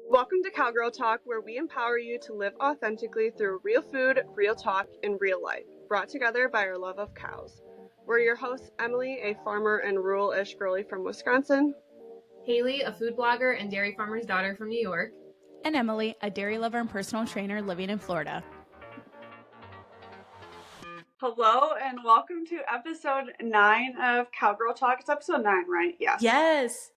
Welcome to Cowgirl Talk, where we empower you to live authentically through real food, real talk, and real life, brought together by our love of cows. We're your hosts, Emily, a farmer and rural-ish girly from Wisconsin. Haley, a food blogger and dairy farmer's daughter from New York. And Emily, a dairy lover and personal trainer living in Florida. Hello, and welcome to episode 9 of Cowgirl Talk. It's episode 9, right? Yes. Yes.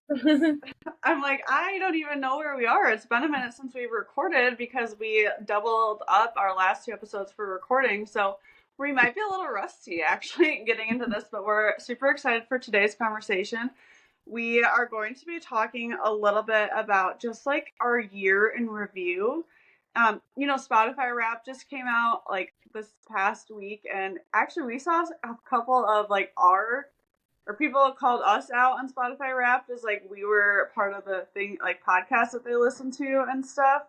I'm like, I don't even know where we are. It's been a minute since we've recorded because we doubled up our last 2 episodes for recording, so we might be a little rusty actually getting into this, but we're super excited for today's conversation. We are going to be talking a little bit about just like our year in review. Spotify Wrapped just came out like this past week, and actually we saw a couple of like people called us out on Spotify Wrapped as like we were part of the thing, like podcasts that they listen to and stuff.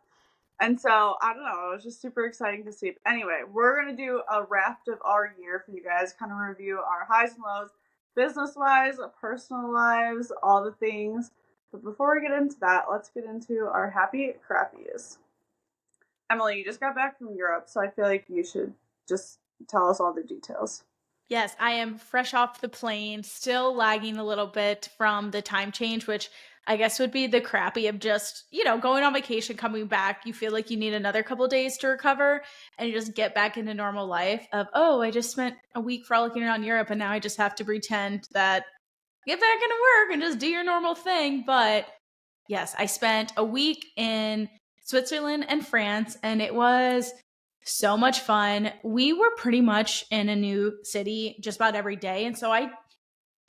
And so I don't know, it was just super exciting to see. Anyway, we're gonna do a wrapped of our year for you guys, kind of review our highs and lows, business-wise, personal lives, all the things. But before we get into that, let's get into our happy crappies. Emily, you just got back from Europe, so I feel like you should just tell us all the details. Yes, I am fresh off the plane, still lagging a little bit from the time change, which I guess would be the crappy of just, going on vacation, coming back. You feel like you need another couple of days to recover and you just get back into normal life of, oh, I just spent a week frolicking around Europe and now I just have to pretend that get back into work and just do your normal thing. But yes, I spent a week in Switzerland and France, and it was so much fun. We were pretty much in a new city just about every day. And so I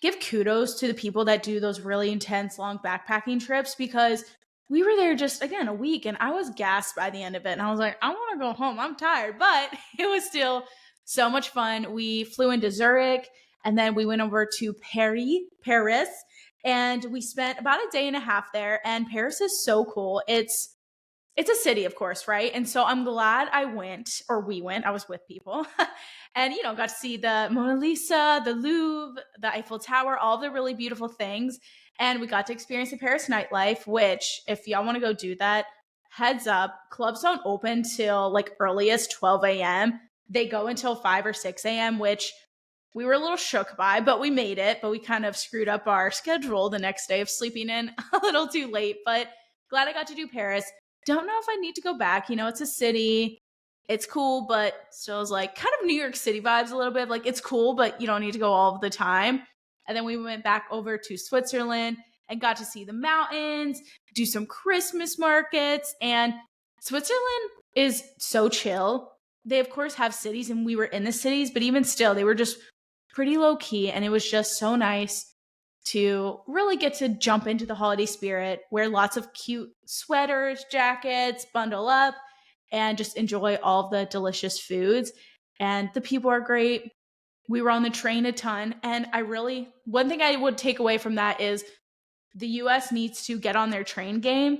give kudos to the people that do those really intense long backpacking trips, because we were there just, again, a week, and I was gassed by the end of it. And I was like, I want to go home. I'm tired. But it was still so much fun. We flew into Zurich, and then we went over to Paris, and we spent about a day and a half there. And Paris is so cool. It's a city, of course, right? And so I'm glad we went. I was with people and, got to see the Mona Lisa, the Louvre, the Eiffel Tower, all the really beautiful things. And we got to experience the Paris nightlife, which if y'all want to go do that, heads up, clubs don't open till like earliest 12 a.m. They go until 5 or 6 a.m., which we were a little shook by, but we made it. But we kind of screwed up our schedule the next day of sleeping in a little too late. But glad I got to do Paris. Don't know if I need to go back. It's a city. It's cool, but still is like kind of New York City vibes a little bit. Like it's cool, but you don't need to go all the time. And then we went back over to Switzerland and got to see the mountains, do some Christmas markets. And Switzerland is so chill. They, of course, have cities, and we were in the cities, but even still, they were just pretty low key. And it was just so nice to really get to jump into the holiday spirit, wear lots of cute sweaters, jackets, bundle up, and just enjoy all the delicious foods. And the people are great. We were on the train a ton. And one thing I would take away from that is the US needs to get on their train game,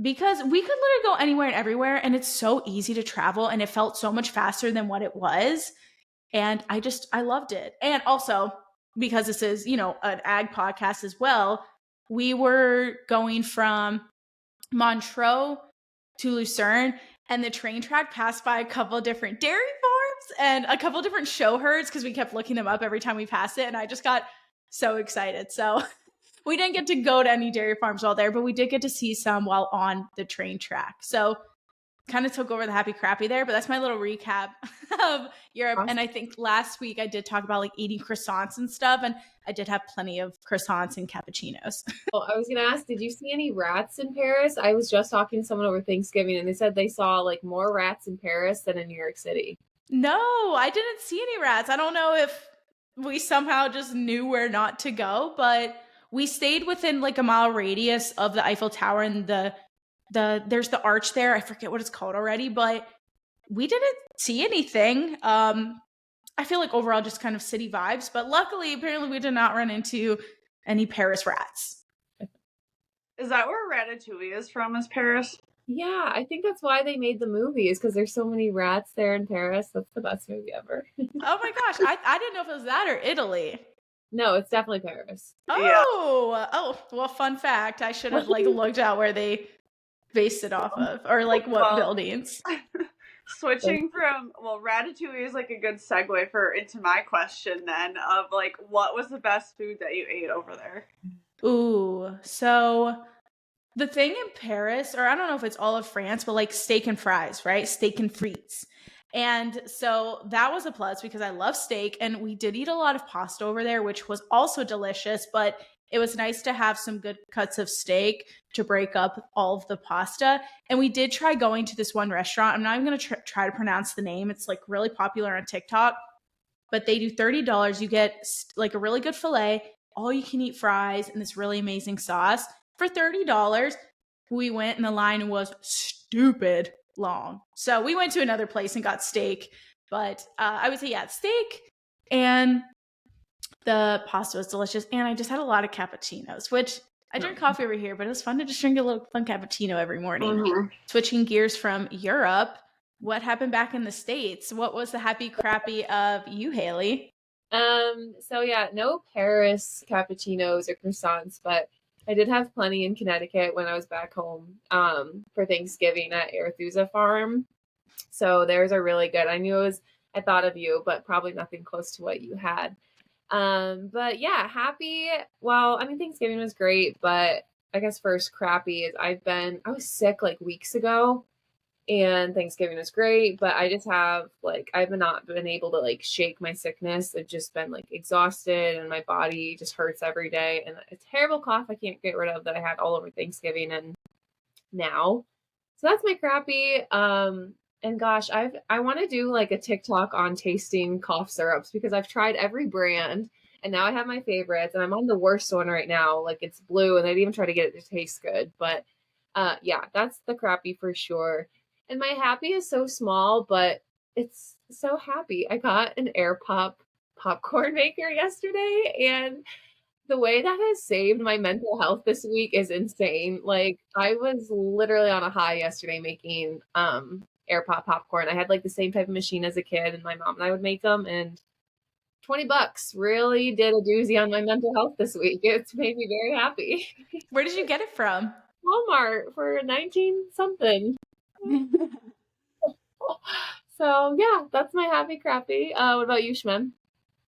because we could literally go anywhere and everywhere, and it's so easy to travel, and it felt so much faster than what it was. And I loved it. And also, because this is, an ag podcast as well, we were going from Montreux to Lucerne, and the train track passed by a couple of different dairy farms and a couple of different show herds, because we kept looking them up every time we passed it. And I just got so excited. So we didn't get to go to any dairy farms while there, but we did get to see some while on the train track. So kind of took over the happy crappy there, but that's my little recap of Europe. Awesome. And I think last week I did talk about like eating croissants and stuff, and I did have plenty of croissants and cappuccinos. Well, I was going to ask, did you see any rats in Paris? I was just talking to someone over Thanksgiving, and they said they saw like more rats in Paris than in New York City. No, I didn't see any rats. I don't know if we somehow just knew where not to go, but we stayed within like a mile radius of the Eiffel Tower, and there's the arch there. I forget what it's called already, but we didn't see anything. I feel like overall just kind of city vibes, but luckily, apparently we did not run into any Paris rats. Is that where Ratatouille is from, is Paris? Yeah, I think that's why they made the movie, is because there's so many rats there in Paris. That's the best movie ever. Oh my gosh, I didn't know if it was that or Italy. No, it's definitely Paris. Oh, well, fun fact. I should have looked out where they based it off of, or like what Well, buildings? switching from, well, Ratatouille is like a good segue for into my question then of like, what was the best food that you ate over there? Ooh, so the thing in Paris, or I don't know if it's all of France, but like steak and fries, right? Steak and frites. And so that was a plus because I love steak. And we did eat a lot of pasta over there, which was also delicious. But it was nice to have some good cuts of steak to break up all of the pasta. And we did try going to this one restaurant. I'm not even going to try to pronounce the name. It's like really popular on TikTok, but they do $30. You get like a really good filet, all you can eat fries, and this really amazing sauce for $30. We went and the line was stupid long. So we went to another place and got steak. But I would say, yeah, steak, and the pasta was delicious. And I just had a lot of cappuccinos, which I drink coffee over here, but it was fun to just drink a little fun cappuccino every morning. Mm-hmm. Switching gears from Europe, what happened back in the States? What was the happy crappy of you, Haley? So yeah, no Paris cappuccinos or croissants, but I did have plenty in Connecticut when I was back home for Thanksgiving at Arethusa Farm. So theirs are really good. I thought of you, but probably nothing close to what you had. But yeah, happy. Well, I mean, Thanksgiving was great, but I guess first crappy is I was sick like weeks ago, and Thanksgiving was great, but I've not been able to like shake my sickness. I've just been like exhausted and my body just hurts every day, and a terrible cough I can't get rid of that I had all over Thanksgiving and now. So that's my crappy. And gosh, I want to do like a TikTok on tasting cough syrups because I've tried every brand and now I have my favorites, and I'm on the worst one right now. Like it's blue and I'd even try to get it to taste good. But yeah, that's the crappy for sure. And my happy is so small, but it's so happy. I got an air pop popcorn maker yesterday, and the way that has saved my mental health this week is insane. Like I was literally on a high yesterday making air pop popcorn. I had like the same type of machine as a kid, and my mom and I would make them, and $20 really did a doozy on my mental health this week. It's made me very happy. Where did you get it from? Walmart for 19 something. So yeah, that's my happy crappy. What about you, Shmen?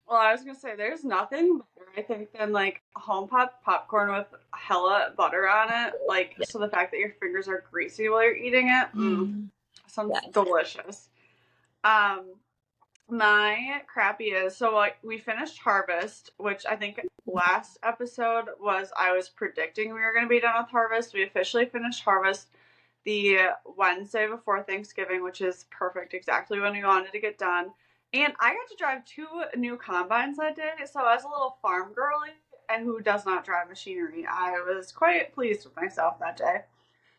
Well, I was gonna say there's nothing better, I think, than like home pop popcorn with hella butter on it. Like, so the fact that your fingers are greasy while you're eating it, sounds Yes. delicious. Um, my crappy is, so like we finished Harvest, which I think last episode was I was predicting we were gonna be done with Harvest. We officially finished Harvest the Wednesday before Thanksgiving, which is perfect, exactly when we wanted to get done. And I got to drive 2 new combines that day, so as a little farm girly and who does not drive machinery, I was quite pleased with myself that day.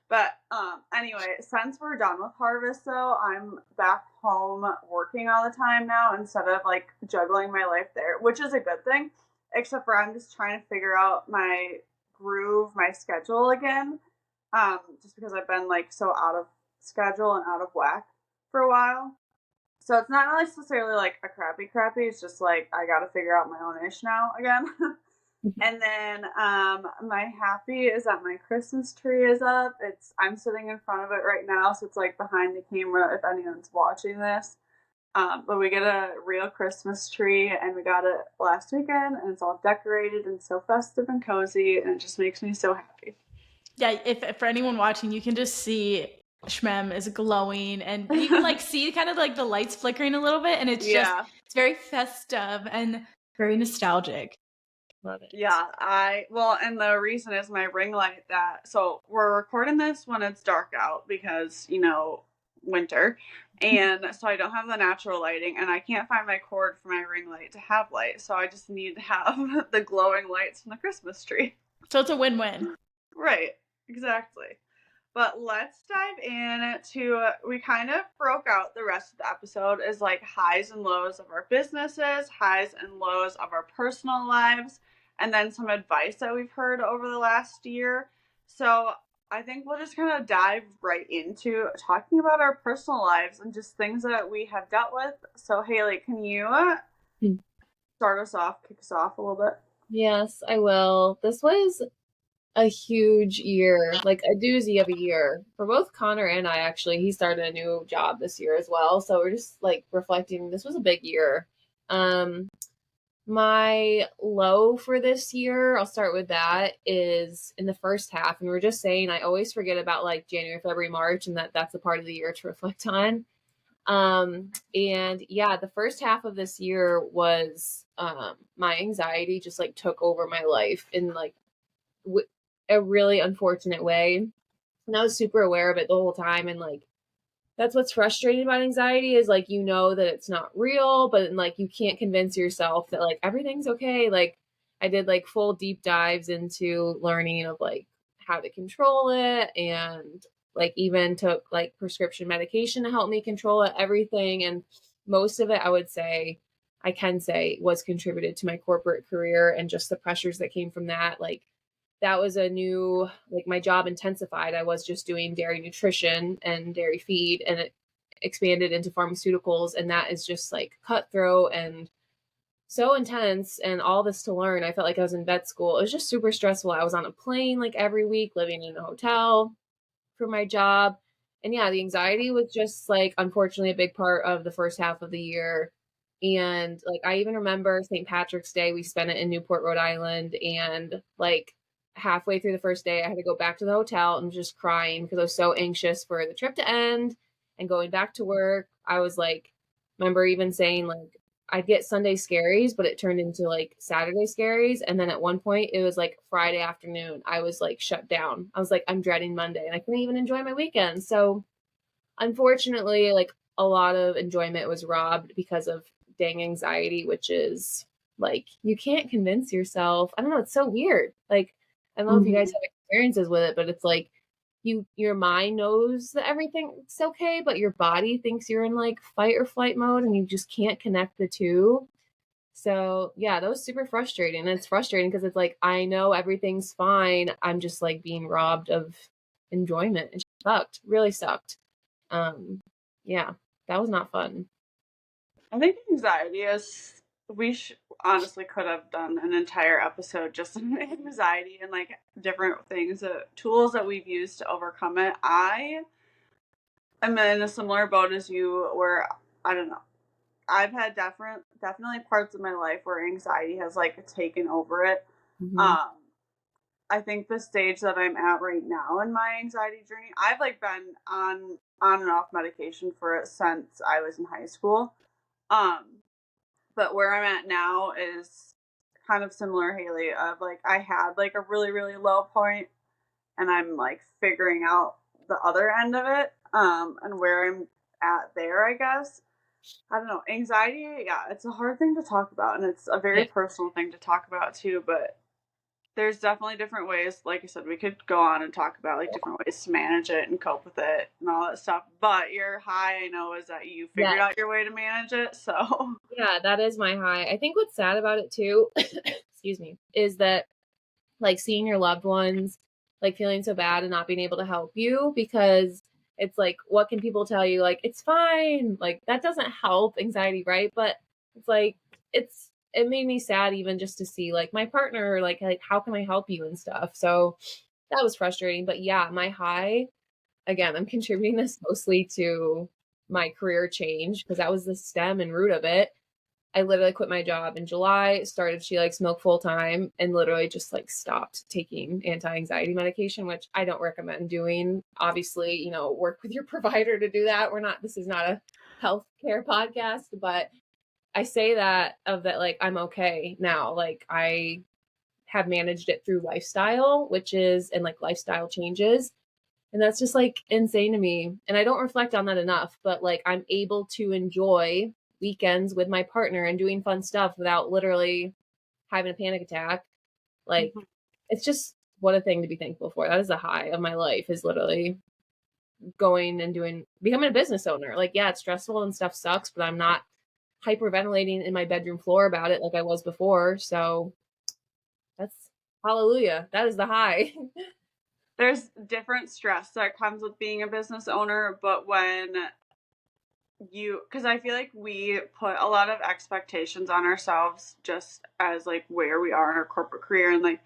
But anyway, since we're done with Harvest, though, I'm back home working all the time now instead of like juggling my life there, which is a good thing. Except for I'm just trying to figure out my groove, my schedule again. Just because I've been like so out of schedule and out of whack for a while. So it's not necessarily like a crappy. It's just like I got to figure out my own ish now again. And then my happy is that my Christmas tree is up. I'm sitting in front of it right now, so it's like behind the camera if anyone's watching this. But we get a real Christmas tree, and we got it last weekend, and it's all decorated and so festive and cozy, and it just makes me so happy. Yeah, if for anyone watching, you can just see Shmem is glowing, and you can like see kind of like the lights flickering a little bit, and it's just it's very festive and very nostalgic. Love it. Yeah, and the reason is my ring light so we're recording this when it's dark out because, winter. And so I don't have the natural lighting, and I can't find my cord for my ring light to have light. So I just need to have the glowing lights from the Christmas tree. So it's a win-win. Right, exactly. But let's dive into, we kind of broke out the rest of the episode as like highs and lows of our businesses, highs and lows of our personal lives, and then some advice that we've heard over the last year. So I think we'll just kind of dive right into talking about our personal lives and just things that we have dealt with. So Haley, can you kick us off a little bit? Yes, I will. This was a huge year, like a doozy of a year for both Connor and I. Actually, he started a new job this year as well, so we're just like reflecting. This was a big year. Um, my low for this year, I'll start with that, is in the first half, and we're just saying I always forget about like January, February, March, and that's a part of the year to reflect on. And yeah, the first half of this year was my anxiety just like took over my life in like w- a really unfortunate way. And I was super aware of it the whole time. And like, that's what's frustrating about anxiety is like, you know, that it's not real, but like, you can't convince yourself that like everything's okay. Like, I did like full deep dives into learning of like how to control it, and like even took like prescription medication to help me control it, everything. And most of it, I would say, I can say, was contributed to my corporate career and just the pressures that came from that. Like, that was a new, like, my job intensified. I was just doing dairy nutrition and dairy feed, and it expanded into pharmaceuticals, and that is just like cutthroat and so intense, and all this to learn. I felt like I was in vet school. It was just super stressful. I was on a plane like every week, living in a hotel for my job. And yeah, the anxiety was just like unfortunately a big part of the first half of the year. And like, I even remember St. Patrick's Day, we spent it in Newport, Rhode Island, and like halfway through the first day I had to go back to the hotel and just crying because I was so anxious for the trip to end and going back to work. I was like, remember even saying like I'd get Sunday scaries, but it turned into like Saturday scaries. And then at one point it was like Friday afternoon. I was like shut down. I was like, I'm dreading Monday, and I couldn't even enjoy my weekend. So unfortunately, like a lot of enjoyment was robbed because of dang anxiety, which is like, you can't convince yourself. I don't know. It's so weird. Like, I don't know if you guys Mhm. have experiences with it, but it's like, your mind knows that everything's okay, but your body thinks you're in like fight or flight mode, and you just can't connect the two. So yeah, that was super frustrating. And it's frustrating because it's like, I know everything's fine. I'm just like being robbed of enjoyment. It sucked. Really sucked. Um, yeah, that was not fun. I think anxiety is, we honestly could have done an entire episode just on anxiety and like different things, tools that we've used to overcome it. I am in a similar boat as you where I don't know. I've had definitely parts of my life where anxiety has like taken over it. Hmm. Um, I think the stage that I'm at right now in my anxiety journey, I've like been on and off medication for it since I was in high school. Um, but where I'm at now is kind of similar, Haley, of like I had like a really, really low point and I'm like figuring out the other end of it. And where I'm at there, I guess. I don't know. Anxiety, yeah, it's a hard thing to talk about and it's a Yeah, very personal thing to talk about too, but there's definitely different ways. Like I said, we could go on and talk about like different ways to manage it and cope with it and all that stuff. But your high, I know, is that you yeah, figured out your way to manage it. So, yeah, that is my high. I think what's sad about it too, excuse me, is that like seeing your loved ones like feeling so bad and not being able to help you, because it's like, what can people tell you? Like, it's fine. Like, that doesn't help anxiety, right? But it's like, it made me sad even just to see like my partner, like how can I help you and stuff. So that was frustrating. But yeah, my high, again, I'm contributing this mostly to my career change because that was the stem and root of it. I literally quit my job in July, started She Likes Milk full time, and literally just like stopped taking anti-anxiety medication, which I don't recommend doing. Obviously, work with your provider to do that. This is not a healthcare podcast, but I say that of that, like, I'm okay now. Like, I have managed it through lifestyle, and like lifestyle changes. And that's just like insane to me. And I don't reflect on that enough, but like, I'm able to enjoy weekends with my partner and doing fun stuff without literally having a panic attack. Like, it's just what a thing to be thankful for. That is the high of my life, is literally going and becoming a business owner. Like, yeah, it's stressful and stuff sucks, but I'm not hyperventilating in my bedroom floor about it like I was before. So that's hallelujah. That is the high. there's different stress that comes with being a business owner, but when because I feel like we put a lot of expectations on ourselves just as like where we are in our corporate career and like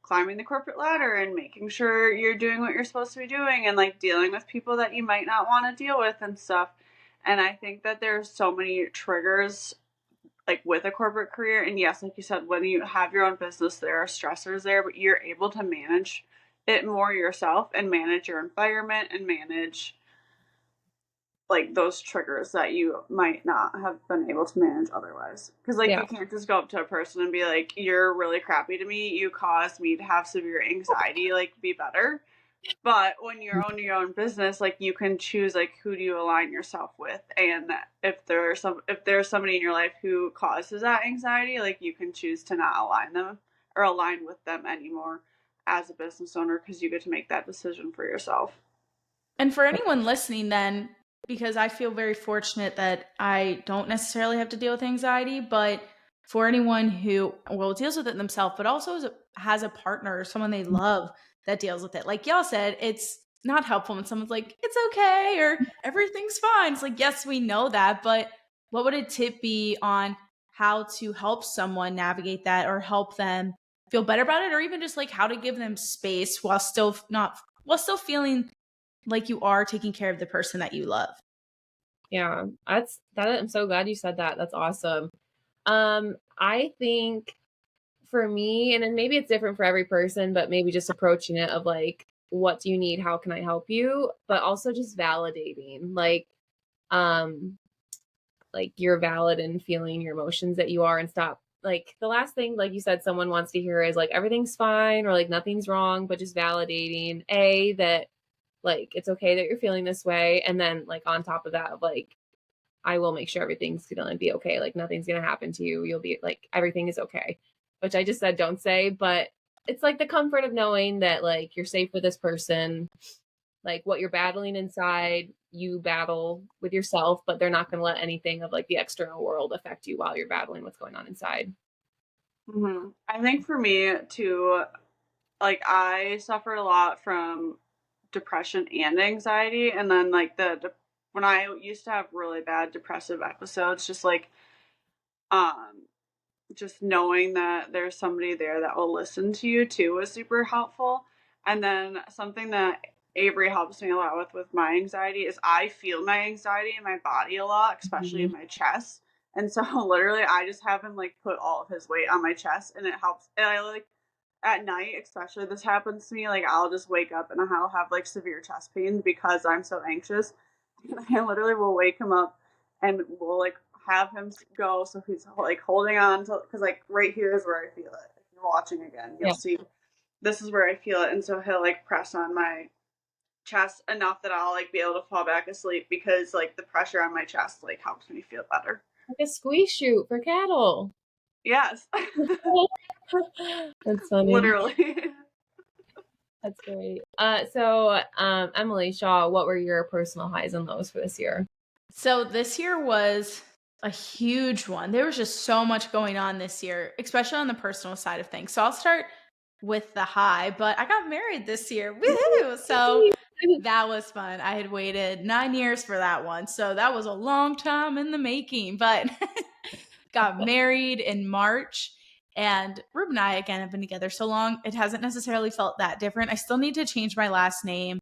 climbing the corporate ladder and making sure you're doing what you're supposed to be doing and like dealing with people that you might not want to deal with and stuff. And I think that there's so many triggers like with a corporate career. And yes, like you said, when you have your own business, there are stressors there, but you're able to manage it more yourself and manage your environment and manage like those triggers that you might not have been able to manage otherwise. Because like you can't just go up to a person and be like, you're really crappy to me, you caused me to have severe anxiety, like be better. But when you own your own business, like you can choose like who do you align yourself with, and if there's somebody in your life who causes that anxiety, like you can choose to not align with them anymore as a business owner, because you get to make that decision for yourself. And for anyone listening then, because I feel very fortunate that I don't necessarily have to deal with anxiety, but for anyone who deals with it themselves, but also has a partner or someone they love that deals with it. Like y'all said, it's not helpful when someone's like, it's okay, or everything's fine. It's like, yes, we know that, but what would a tip be on how to help someone navigate that or help them feel better about it, or even just like how to give them space while still feeling like you are taking care of the person that you love? Yeah, I'm so glad you said that. That's awesome. I think for me, and then maybe it's different for every person, but maybe just approaching it of like, what do you need? How can I help you? But also just validating, like you're valid in feeling your emotions that you are, and stop. Like the last thing, like you said, someone wants to hear is like, everything's fine or like nothing's wrong, but just validating that like, it's okay that you're feeling this way. And then like on top of that, like, I will make sure everything's going to be okay. Like nothing's going to happen to you. You'll be like, everything is okay, which I just said, don't say, but it's like the comfort of knowing that like you're safe with this person, like what you're battling inside, you battle with yourself, but they're not going to let anything of like the external world affect you while you're battling what's going on inside. Mm-hmm. I think for me too, like I suffered a lot from depression and anxiety, and then like when I used to have really bad depressive episodes, um just knowing that there's somebody there that will listen to you too was super helpful. And then something that Avery helps me a lot with my anxiety is I feel my anxiety in my body a lot, especially in my chest. And so literally I just have him like put all of his weight on my chest, and it helps. And I like at night, especially this happens to me, like I'll just wake up and I'll have like severe chest pains because I'm so anxious. And I literally will wake him up and we'll like have him go so he's like holding on to, because like right here is where I feel it. If you're watching again, you'll see this is where I feel it. And so he'll like press on my chest enough that I'll like be able to fall back asleep, because like the pressure on my chest like helps me feel better. Like a squeeze chute for cattle. Yes. That's funny. Literally. That's great. So Emily Shaw, what were your personal highs and lows for this year? So this year was a huge one. There was just so much going on this year, especially on the personal side of things. So I'll start with the high, but I got married this year. Woohoo! So that was fun. I had waited 9 years for that one. So that was a long time in the making, but got married in March. And Rube and I, again, have been together so long, it hasn't necessarily felt that different. I still need to change my last name.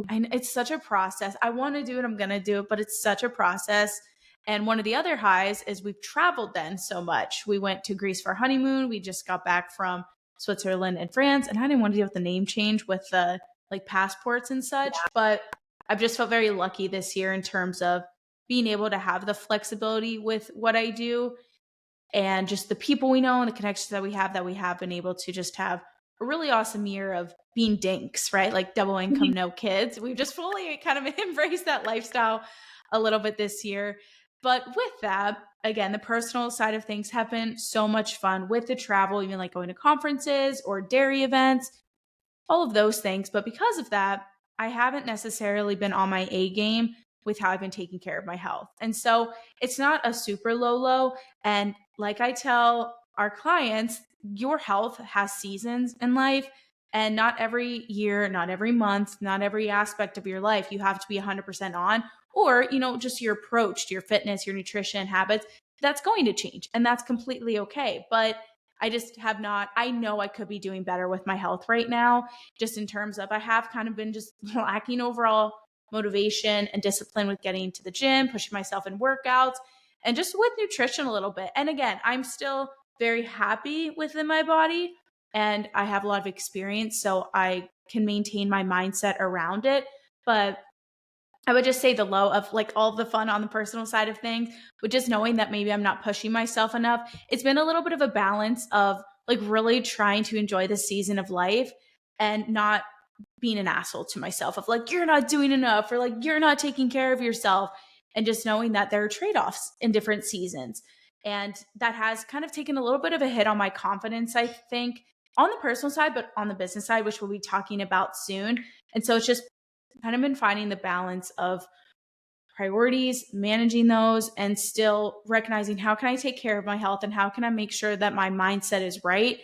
And it's such a process. I want to do it. I'm going to do it, but it's such a process. And one of the other highs is we've traveled then so much. We went to Greece for honeymoon. We just got back from Switzerland and France. And I didn't want to deal with the name change with the like passports and such. Yeah. But I've just felt very lucky this year in terms of being able to have the flexibility with what I do, and just the people we know and the connections that we have been able to just have a really awesome year of being dinks, right? Like double income, no kids. We've just fully kind of embraced that lifestyle a little bit this year. But with that, again, the personal side of things have been so much fun with the travel, even like going to conferences or dairy events, all of those things. But because of that, I haven't necessarily been on my A game with how I've been taking care of my health. And so it's not a super low. And like I tell our clients, your health has seasons in life, and not every year, not every month, not every aspect of your life you have to be 100% on, or, just your approach to your fitness, your nutrition habits, that's going to change, and that's completely okay. But I just have not, I know I could be doing better with my health right now, just in terms of I have kind of been just lacking overall motivation and discipline with getting to the gym, pushing myself in workouts, and just with nutrition a little bit. And again, I'm still very happy within my body and I have a lot of experience, so I can maintain my mindset around it. But I would just say the low of like all the fun on the personal side of things, but just knowing that maybe I'm not pushing myself enough. It's been a little bit of a balance of like really trying to enjoy the season of life and not being an asshole to myself of like, you're not doing enough or like, you're not taking care of yourself. And just knowing that there are trade offs in different seasons. And that has kind of taken a little bit of a hit on my confidence, I think, on the personal side, but on the business side, which we'll be talking about soon. And so it's just kind of been finding the balance of priorities, managing those, and still recognizing how can I take care of my health and how can I make sure that my mindset is right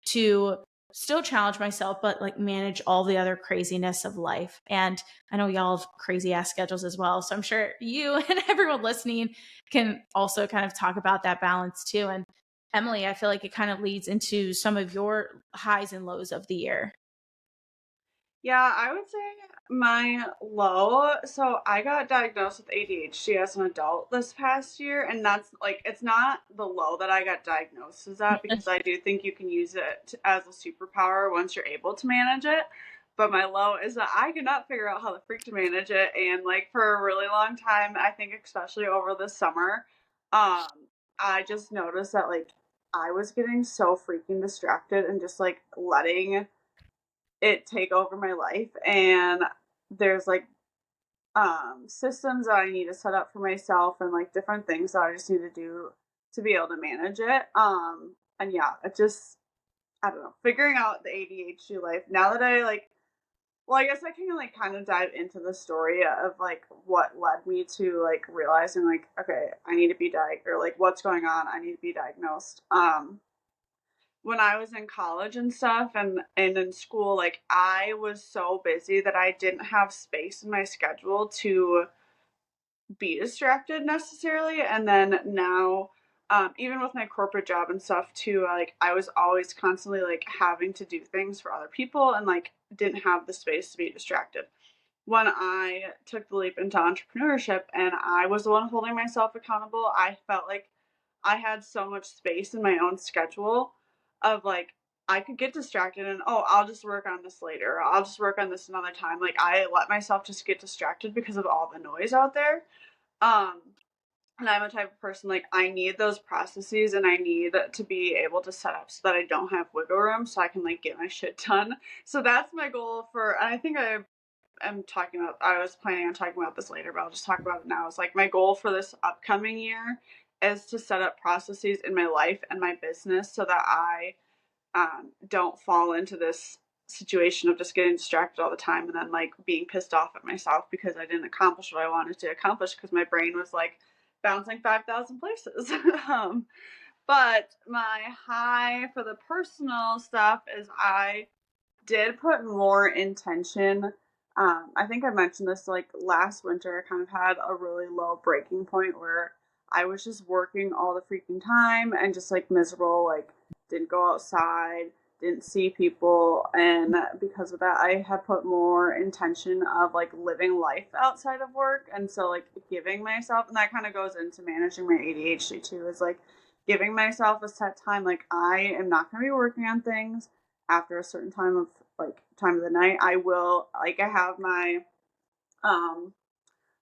to still challenge myself, but like manage all the other craziness of life. And I know y'all have crazy ass schedules as well. So I'm sure you and everyone listening can also kind of talk about that balance too. And Emily, I feel like it kind of leads into some of your highs and lows of the year. Yeah, I would say my low. So I got diagnosed with ADHD as an adult this past year, and that's like it's not the low that I got diagnosed as that because I do think you can use it as a superpower once you're able to manage it. But my low is that I could not figure out how the freak to manage it, and like for a really long time, I think especially over the summer, um, I just noticed that like I was getting so freaking distracted and just like letting it take over my life, and there's like systems that I need to set up for myself and like different things that I just need to do to be able to manage it. And yeah, it just I don't know, figuring out the ADHD life now that I like well, I guess I can like kind of dive into the story of like what led me to like realizing like okay, I need to be or like what's going on, I need to be diagnosed. When I was in college and stuff and in school, like I was so busy that I didn't have space in my schedule to be distracted necessarily. And then now, even with my corporate job and stuff too, like I was always constantly like having to do things for other people and like didn't have the space to be distracted. When I took the leap into entrepreneurship and I was the one holding myself accountable, I felt like I had so much space in my own schedule of like I could get distracted and oh, I'll just work on this later. Or I'll just work on this another time. Like I let myself just get distracted because of all the noise out there. Um and I'm a type of person like I need those processes and I need to be able to set up so that I don't have wiggle room so I can like get my shit done. So that's my goal for and I think I was planning on talking about this later, but I'll just talk about it now. It's like my goal for this upcoming year is to set up processes in my life and my business so that I don't fall into this situation of just getting distracted all the time and then like being pissed off at myself because I didn't accomplish what I wanted to accomplish because my brain was like bouncing 5,000 places. But my high for the personal stuff is I did put more intention. I think I mentioned this like last winter. I kind of had a really low breaking point where I was just working all the freaking time and just like miserable, like didn't go outside, didn't see people. And because of that, I had put more intention of like living life outside of work. And so like giving myself, and that kind of goes into managing my ADHD too, is like giving myself a set time. Like I am not going to be working on things after a certain time of the night. I will like I have my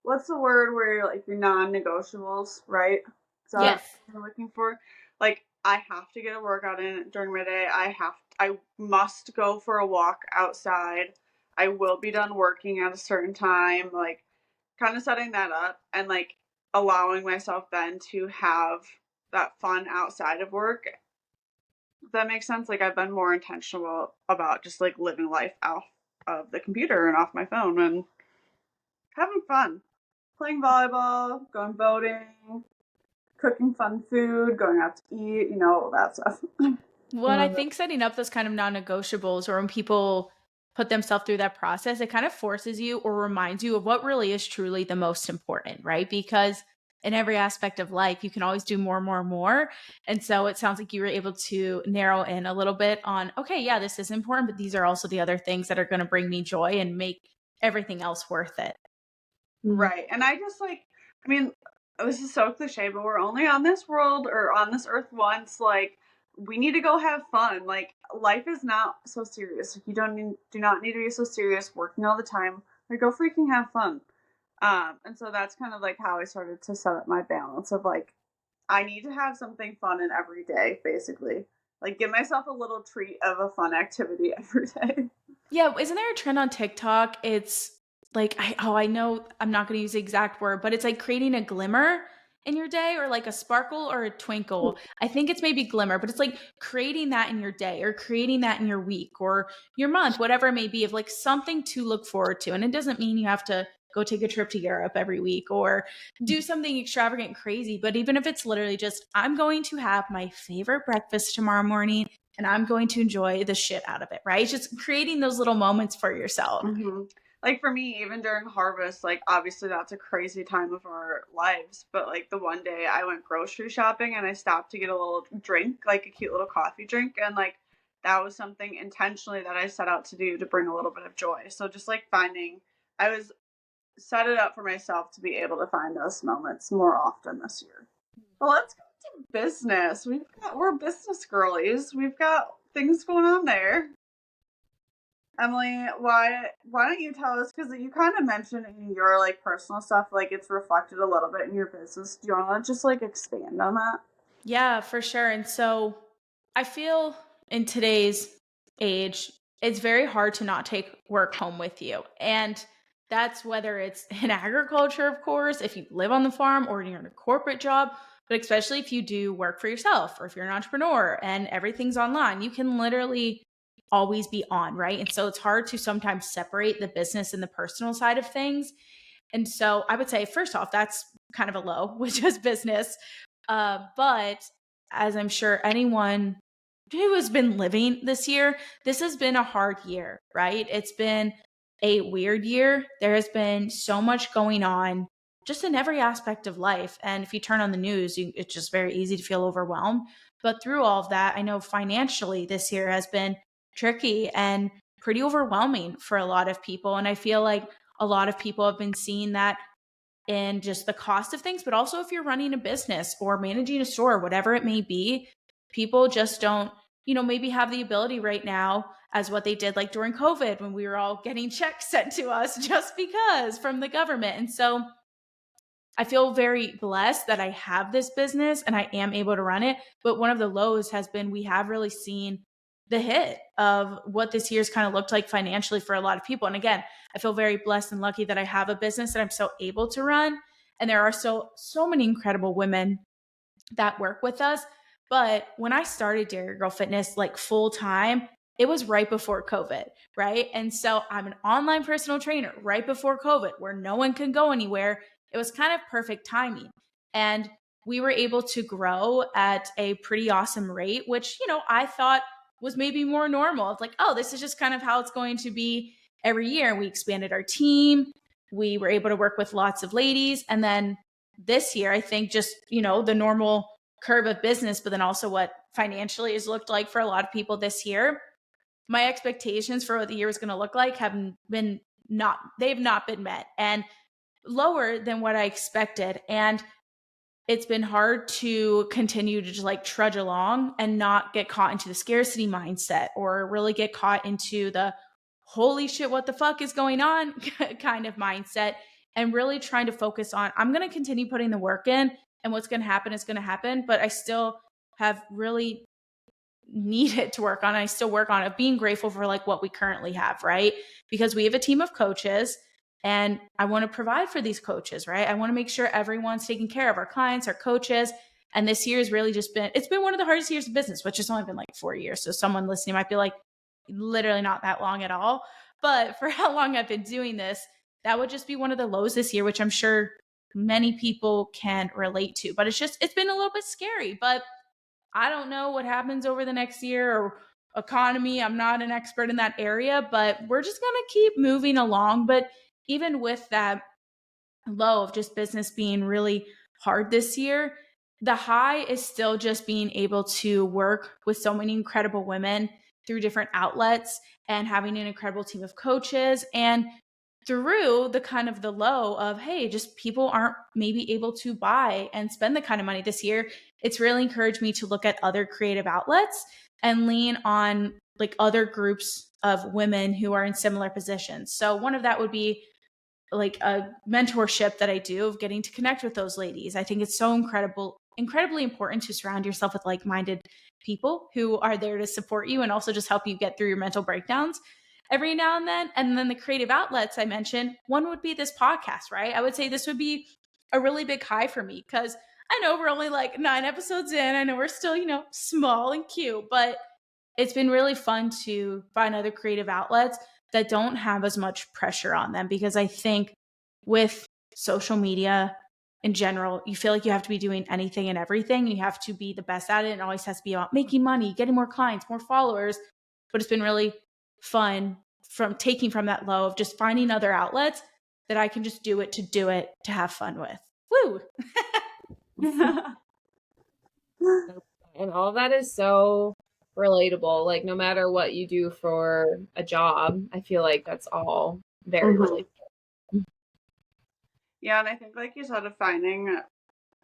what's the word where like your non-negotiables, right? So Yes. what I'm looking for. Like I have to get a workout in during my day. I must go for a walk outside. I will be done working at a certain time, like kind of setting that up and like allowing myself then to have that fun outside of work. If that makes sense. Like I've been more intentional about just like living life off of the computer and off my phone and having fun. Playing volleyball, going boating, cooking fun food, going out to eat, all that stuff. Well, and I think setting up those kind of non-negotiables or when people put themselves through that process, it kind of forces you or reminds you of what really is truly the most important, right? Because in every aspect of life, you can always do more, more, more. And so it sounds like you were able to narrow in a little bit on, okay, yeah, this is important, but these are also the other things that are going to bring me joy and make everything else worth it. Right. And I just like, I mean, this is so cliche, but we're only on this world or on this earth once. Like, we need to go have fun. Like, life is not so serious. Like, you do not need to be so serious working all the time. Like, go freaking have fun. And so that's kind of like how I started to set up my balance of like, I need to have something fun in every day, basically. Like, give myself a little treat of a fun activity every day. Yeah, isn't there a trend on TikTok? It's like I know I'm not going to use the exact word, but it's like creating a glimmer in your day or like a sparkle or a twinkle. I think it's maybe glimmer, but it's like creating that in your day or creating that in your week or your month, whatever it may be, of like something to look forward to. And it doesn't mean you have to go take a trip to Europe every week or do something extravagant and crazy, but even if it's literally just I'm going to have my favorite breakfast tomorrow morning and I'm going to enjoy the shit out of it, right? It's just creating those little moments for yourself. Mm-hmm. Like for me, even during harvest, like obviously that's a crazy time of our lives. But like the one day I went grocery shopping and I stopped to get a little drink, like a cute little coffee drink. And like that was something intentionally that I set out to do to bring a little bit of joy. So just like I was set it up for myself to be able to find those moments more often this year. Well, let's go to business. We're business girlies. We've got things going on there. Emily, why don't you tell us, because you kind of mentioned in your like personal stuff, like it's reflected a little bit in your business. Do you want to just like expand on that? Yeah, for sure. And so I feel in today's age, it's very hard to not take work home with you. And that's whether it's in agriculture, of course, if you live on the farm or you're in a corporate job, but especially if you do work for yourself or if you're an entrepreneur and everything's online, you can literally always be on, right? And so it's hard to sometimes separate the business and the personal side of things. And so I would say, first off, that's kind of a low, which is business. But as I'm sure anyone who has been living this year, this has been a hard year, right? It's been a weird year. There has been so much going on just in every aspect of life. And if you turn on the news, it's just very easy to feel overwhelmed. But through all of that, I know financially this year has been tricky and pretty overwhelming for a lot of people. And I feel like a lot of people have been seeing that in just the cost of things, but also if you're running a business or managing a store, whatever it may be, people just don't, maybe have the ability right now as what they did like during COVID when we were all getting checks sent to us just because from the government. And so I feel very blessed that I have this business and I am able to run it. But one of the lows has been we have really seen the hit of what this year's kind of looked like financially for a lot of people. And again, I feel very blessed and lucky that I have a business that I'm so able to run. And there are so many incredible women that work with us. But when I started Dairy Girl Fitness like full time, it was right before COVID, right? And so I'm an online personal trainer right before COVID where no one can go anywhere. It was kind of perfect timing. And we were able to grow at a pretty awesome rate, which, I thought was maybe more normal. It's like, oh, this is just kind of how it's going to be every year. We expanded our team. We were able to work with lots of ladies. And then this year, I think just, the normal curve of business, but then also what financially has looked like for a lot of people this year. My expectations for what the year was going to look like they've not been met and lower than what I expected. And it's been hard to continue to just like trudge along and not get caught into the scarcity mindset or really get caught into the holy shit, what the fuck is going on kind of mindset, and really trying to focus on, I'm going to continue putting the work in and what's going to happen is going to happen. But I still have really needed to work on. I still work on it, being grateful for like what we currently have, right? Because we have a team of coaches and I want to provide for these coaches, right? I want to make sure everyone's taking care of our clients, our coaches. And this year has really it's been one of the hardest years of business, which has only been like 4 years. So someone listening might be like, literally not that long at all. But for how long I've been doing this, that would just be one of the lows this year, which I'm sure many people can relate to. But it's been a little bit scary. But I don't know what happens over the next year or economy. I'm not an expert in that area, but we're just going to keep moving along. But even with that low of just business being really hard this year, the high is still just being able to work with so many incredible women through different outlets and having an incredible team of coaches, and through the kind of the low of, hey, just people aren't maybe able to buy and spend the kind of money this year. It's really encouraged me to look at other creative outlets and lean on like other groups of women who are in similar positions. So one of that would be like a mentorship that I do of getting to connect with those ladies. I think it's so incredibly important to surround yourself with like-minded people who are there to support you and also just help you get through your mental breakdowns every now and then. And then the creative outlets I mentioned, one would be this podcast, right? I would say this would be a really big high for me because I know we're only like 9 episodes in. I know we're still, small and cute, but it's been really fun to find other creative outlets that don't have as much pressure on them, because I think with social media in general, you feel like you have to be doing anything and everything. You have to be the best at it. And it always has to be about making money, getting more clients, more followers. But it's been really fun from taking from that low of just finding other outlets that I can just do it to have fun with. Woo! And all of that is so relatable. Like no matter what you do for a job, I feel like that's all very relatable. Yeah, and I think like you said, of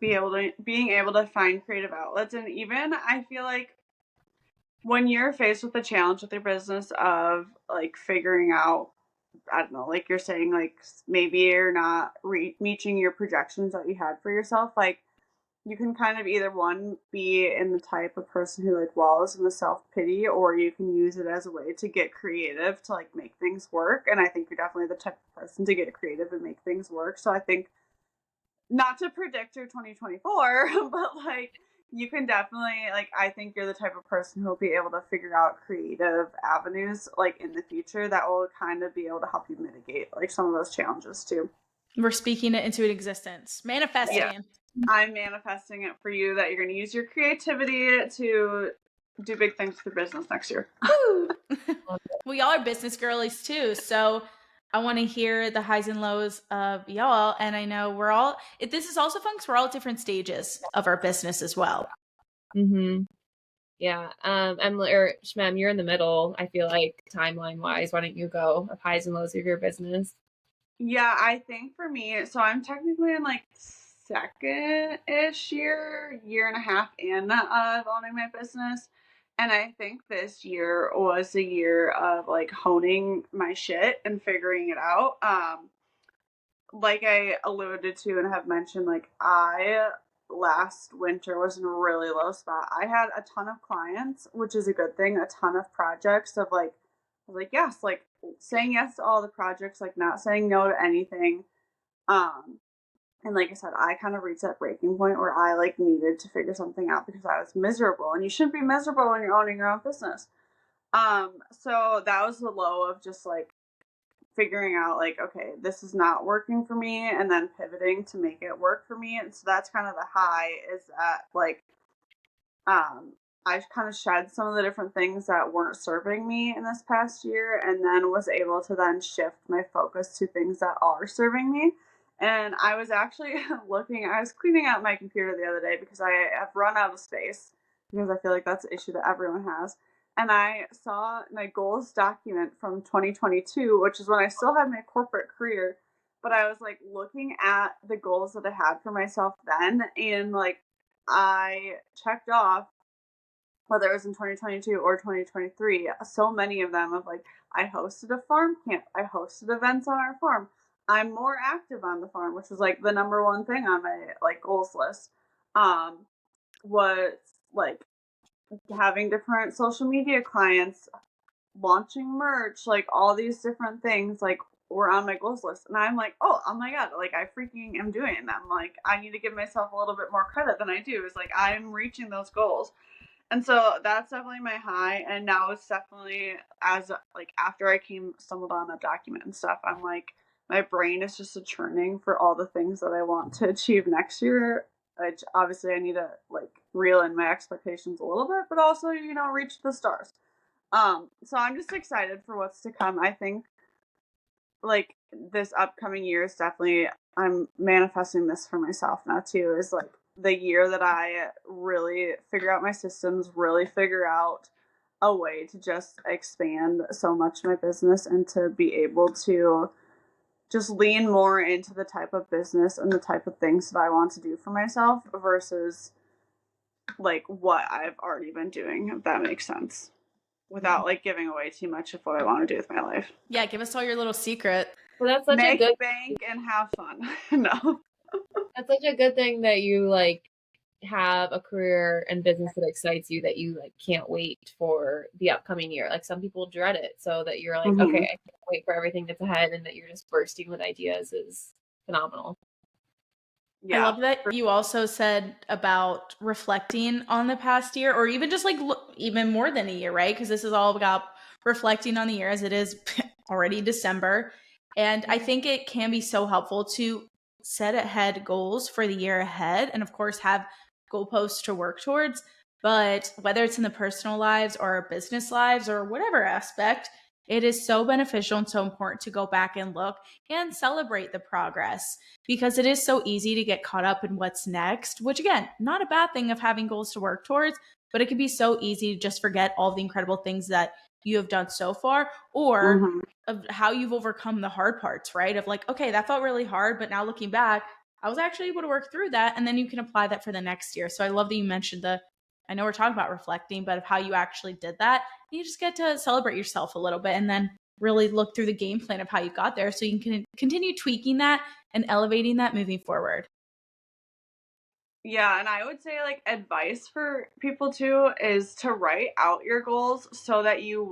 being able to find creative outlets, and even I feel like when you're faced with the challenge with your business of like figuring out, I don't know, like you're saying, like maybe you're not reaching your projections that you had for yourself, like you can kind of either one be in the type of person who like wallows in the self-pity, or you can use it as a way to get creative to like make things work. And I think you're definitely the type of person to get creative and make things work. So I think, not to predict your 2024, but like you can definitely, like, I think you're the type of person who'll be able to figure out creative avenues like in the future that will kind of be able to help you mitigate like some of those challenges too. We're speaking it into existence, manifesting. Yeah. I'm manifesting it for you that you're going to use your creativity to do big things with your business next year. We all are business girlies too, so I want to hear the highs and lows of y'all. And I know we're all, this is also fun because we're all at different stages of our business as well. Yeah. Shmem, you're in the middle, I feel like, timeline wise. Why don't you go of highs and lows of your business? Yeah, I think for me, so I'm technically in like second-ish year and a half in of owning my business. And I think this year was a year of like honing my shit and figuring it out. Like I alluded to and have mentioned, like I last winter was in a really low spot. I had a ton of clients, which is a good thing, a ton of projects of like yes, like saying yes to all the projects, like not saying no to anything. And like I said, I kind of reached that breaking point where I like needed to figure something out because I was miserable, and you shouldn't be miserable when you're owning your own business. So that was the low of just like figuring out like, okay, this is not working for me, and then pivoting to make it work for me. And so that's kind of the high, is that like I kind of shed some of the different things that weren't serving me in this past year, and then was able to then shift my focus to things that are serving me. And I was actually I was cleaning out my computer the other day because I have run out of space, because I feel like that's an issue that everyone has. And I saw my goals document from 2022, which is when I still had my corporate career. But I was like looking at the goals that I had for myself then, and like I checked off, whether it was in 2022 or 2023, so many of them of like, I hosted a farm camp, I hosted events on our farm, I'm more active on the farm, which was like the number one thing on my like goals list. Was like having different social media clients, launching merch, like all these different things like were on my goals list. And I'm like, oh my god, like I freaking am doing them. Like I need to give myself a little bit more credit than I do. Is like I'm reaching those goals. And so that's definitely my high. And now it's definitely, as like after I stumbled on that document and stuff, I'm like, my brain is just a churning for all the things that I want to achieve next year. Which obviously I need to like reel in my expectations a little bit, but also, reach the stars. So I'm just excited for what's to come. I think like this upcoming year is definitely, I'm manifesting this for myself now too, is like the year that I really figure out my systems, really figure out a way to just expand so much my business and to be able to just lean more into the type of business and the type of things that I want to do for myself versus like what I've already been doing, if that makes sense, without like giving away too much of what I want to do with my life. Yeah, give us all your little secret. Well, that's such a Make good bank and have fun. No. that's such a good thing that you like have a career and business that excites you, that you like can't wait for the upcoming year. Like some people dread it, so that you're like, okay, I can't wait for everything that's ahead, and that you're just bursting with ideas is phenomenal. I Yeah. love that you also said about reflecting on the past year, or even just like even more than a year, right? Because this is all about reflecting on the year, as it is already December. And I think it can be so helpful to set ahead goals for the year ahead, and of course have goalposts to work towards. But whether it's in the personal lives or our business lives or whatever aspect, it is so beneficial and so important to go back and look and celebrate the progress, because it is so easy to get caught up in what's next, which again, not a bad thing of having goals to work towards, but it can be so easy to just forget all the incredible things that you have done so far, or of how you've overcome the hard parts, right? Of like, okay, that felt really hard, but now looking back, I was actually able to work through that. And then you can apply that for the next year. So I love that you mentioned I know we're talking about reflecting, but of how you actually did that. You just get to celebrate yourself a little bit and then really look through the game plan of how you got there, so you can continue tweaking that and elevating that moving forward. Yeah, and I would say like advice for people too is to write out your goals so that you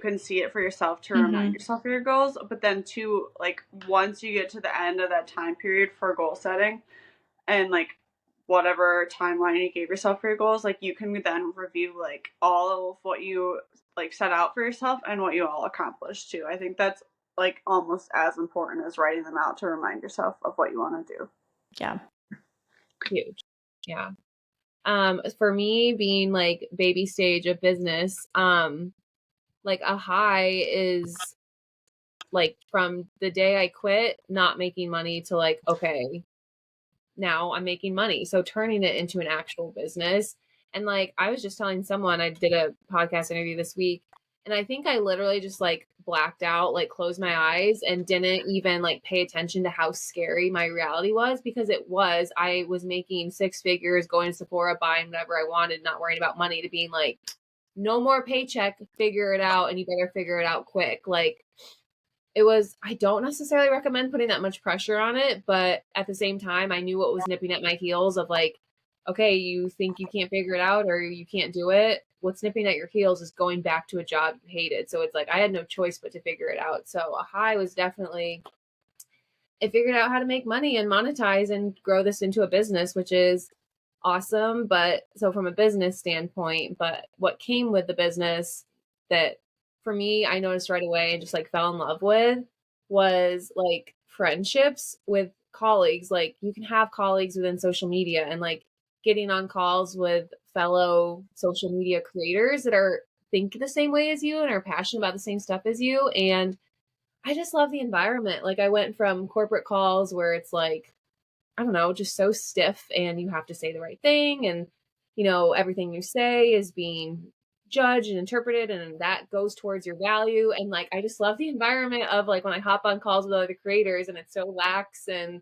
can see it for yourself to remind yourself of your goals, but then two, like once you get to the end of that time period for goal setting and like whatever timeline you gave yourself for your goals, like you can then review like all of what you like set out for yourself and what you all accomplished too. I think that's like almost as important as writing them out to remind yourself of what you want to do. Yeah. Huge. Yeah. For me, being like baby stage of business, like a high is like from the day I quit not making money to like, okay, now I'm making money. So turning it into an actual business. And like I was just telling someone, I did a podcast interview this week, and I think I literally just like blacked out, like closed my eyes and didn't even like pay attention to how scary my reality was, because I was making six figures, going to Sephora, buying whatever I wanted, not worrying about money, to being like, no more paycheck, figure it out, and you better figure it out quick. Like I don't necessarily recommend putting that much pressure on it, but at the same time, I knew what was nipping at my heels of like, okay, you think you can't figure it out or you can't do it. What's nipping at your heels is going back to a job you hated. So it's like, I had no choice but to figure it out. So a high was definitely, I figured out how to make money and monetize and grow this into a business, which is awesome. But so from a business standpoint, but what came with the business that for me, I noticed right away and just like fell in love with was like friendships with colleagues. Like you can have colleagues within social media, and like getting on calls with fellow social media creators that are think the same way as you and are passionate about the same stuff as you. And I just love the environment. Like I went from corporate calls where it's like, I don't know, just so stiff and you have to say the right thing. And, everything you say is being judged and interpreted, and that goes towards your value. And like, I just love the environment of like when I hop on calls with other creators and it's so lax and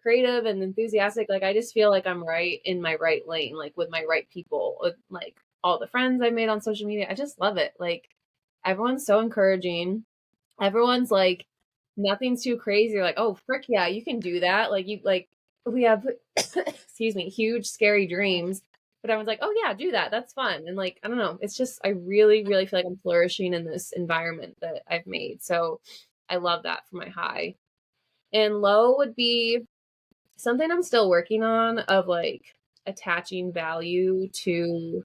creative and enthusiastic. Like, I just feel like I'm right in my right lane, like with my right people, with like all the friends I made on social media. I just love it. Like, everyone's so encouraging. Everyone's like, nothing's too crazy. You're like, oh, frick, yeah, you can do that. Like, we have, excuse me, huge, scary dreams. But everyone's like, oh, yeah, do that. That's fun. And like, I don't know. It's just, I really, really feel like I'm flourishing in this environment that I've made. So I love that for my high. And low would be something I'm still working on, of like attaching value to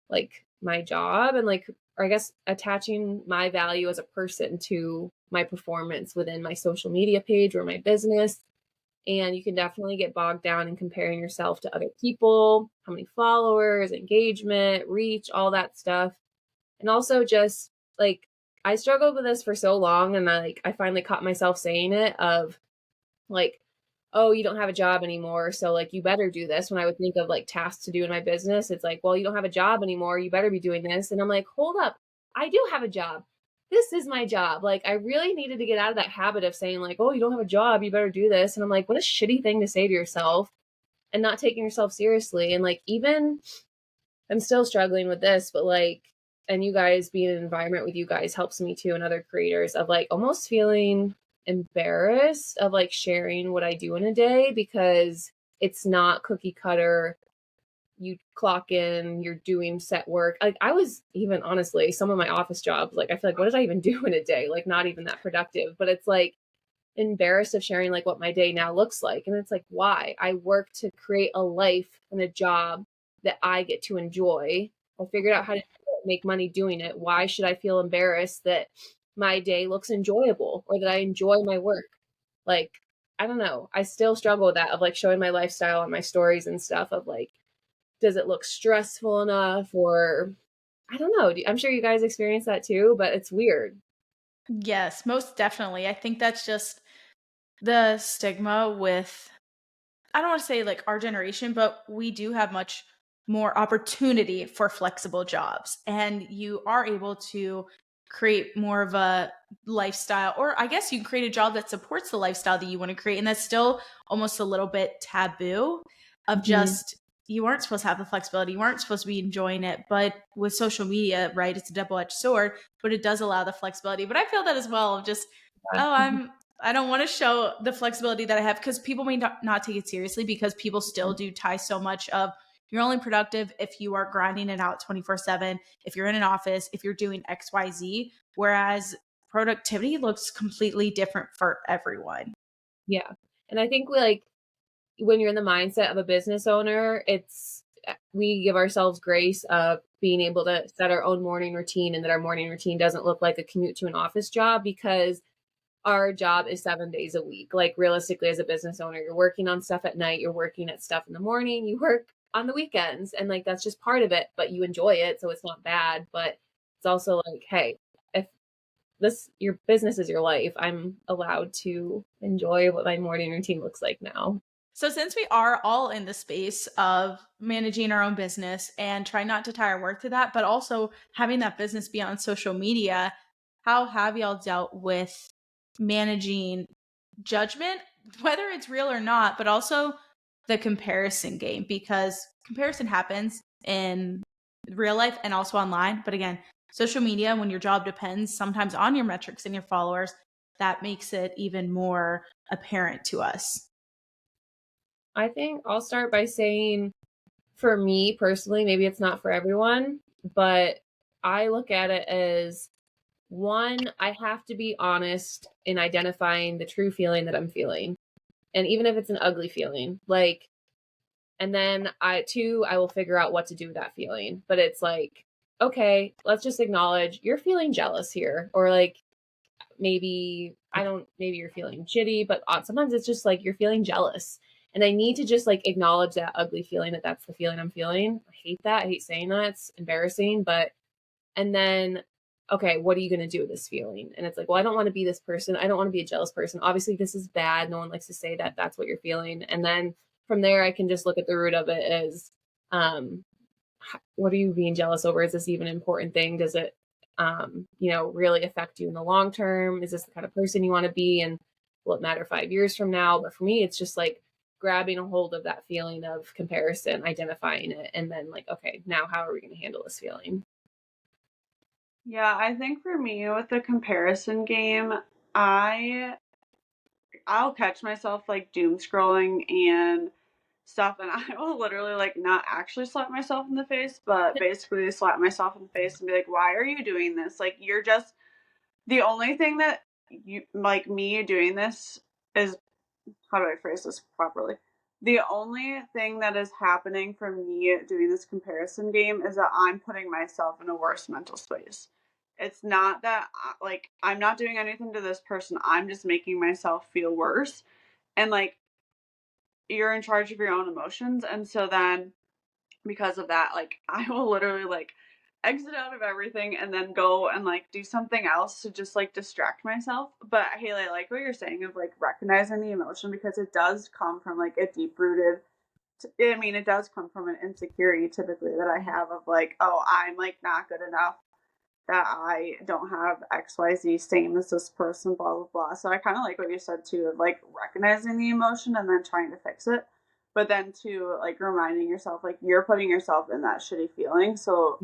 like my job, and like, or I guess attaching my value as a person to my performance within my social media page or my business. And you can definitely get bogged down in comparing yourself to other people, how many followers, engagement, reach, all that stuff. And also just like, I struggled with this for so long, and I finally caught myself saying it of like, oh, you don't have a job anymore, so like you better do this. When I would think of like tasks to do in my business, it's like, well, you don't have a job anymore, you better be doing this. And I'm like, hold up, I do have a job. This is my job. Like I really needed to get out of that habit of saying like, oh, you don't have a job, you better do this. And I'm like, what a shitty thing to say to yourself and not taking yourself seriously. And like even I'm still struggling with this, but like, and you guys being in an environment with you guys helps me too, and other creators, of like almost feeling embarrassed of like sharing what I do in a day, because it's not cookie cutter. You clock in, you're doing set work. Like I was even honestly, some of my office jobs, like I feel like, what did I even do in a day? Like not even that productive, but it's like embarrassed of sharing like what my day now looks like. And it's like, why? I work to create a life and a job that I get to enjoy. I figured out how to make money doing it. Why should I feel embarrassed that my day looks enjoyable or that I enjoy my work? Like, I don't know. I still struggle with that of like showing my lifestyle on my stories and stuff of like, does it look stressful enough? Or I don't know. I'm sure you guys experience that too, but it's weird. Yes, most definitely. I think that's just the stigma with, I don't want to say like our generation, but we do have much more opportunity for flexible jobs. And you are able to create more of a lifestyle, or I guess you can create a job that supports the lifestyle that you want to create. And that's still almost a little bit taboo of Mhm. just, you weren't supposed to have the flexibility, you weren't supposed to be enjoying it. But with social media, right, it's a double-edged sword, but it does allow the flexibility. But I feel that as well, of just, oh, I don't want to show the flexibility that I have, because people may not take it seriously, because people still do tie so much of, you're only productive if you are grinding it out 24/7, if you're in an office, if you're doing XYZ, whereas productivity looks completely different for everyone. Yeah. And I think like when you're in the mindset of a business owner, it's we give ourselves grace of being able to set our own morning routine, and that our morning routine doesn't look like a commute to an office job, because our job is 7 days a week. Like realistically, as a business owner, you're working on stuff at night, you're working at stuff in the morning, you work on the weekends, and like that's just part of it, but you enjoy it, so it's not bad. But it's also like, hey, if this your business is your life, I'm allowed to enjoy what my morning routine looks like now. So, since we are all in the space of managing our own business and trying not to tie our work to that, but also having that business be on social media, how have y'all dealt with managing judgment, whether it's real or not, but also the comparison game? Because comparison happens in real life and also online. But again, social media, when your job depends sometimes on your metrics and your followers, that makes it even more apparent to us. I think I'll start by saying, for me personally, maybe it's not for everyone, but I look at it as, one, I have to be honest in identifying the true feeling that I'm feeling. And even if it's an ugly feeling, like, and then I will figure out what to do with that feeling. But it's like, okay, let's just acknowledge you're feeling jealous here. Or like, maybe maybe you're feeling shitty, but sometimes it's just like you're feeling jealous, and I need to just like acknowledge that ugly feeling, that that's the feeling I'm feeling. I hate that. I hate saying that. It's embarrassing. But and then, okay, what are you going to do with this feeling? And it's like, well, I don't want to be this person. I don't want to be a jealous person. Obviously this is bad. No one likes to say that that's what you're feeling. And then from there I can just look at the root of it as, um what are you being jealous over? Is this even an important thing? Does it, really affect you in the long term? Is this the kind of person you want to be? And will it matter 5 years from now? But for me, it's just like grabbing a hold of that feeling of comparison, identifying it, and then like, okay, now how are we going to handle this feeling? Yeah, I think for me with the comparison game, I I'll catch myself like doom scrolling and stuff, and I will literally like not actually slap myself in the face, but basically slap myself in the face and be like, "Why are you doing this? Like you're just the only thing that you like me doing this is, how do I phrase this properly? The only thing that is happening for me doing this comparison game is that I'm putting myself in a worse mental space. It's not that like I'm not doing anything to this person. I'm just making myself feel worse. And like you're in charge of your own emotions, and so then because of that, like I will literally like exit out of everything and then go and like do something else to just like distract myself. But Haley, I like what you're saying of like recognizing the emotion, because it does come from like a deep rooted, I mean, it does come from an insecurity typically that I have of like, oh, I'm like not good enough, that I don't have XYZ same as this person, blah blah blah. So I kind of like what you said too, of like recognizing the emotion and then trying to fix it, but then to like reminding yourself like you're putting yourself in that shitty feeling, so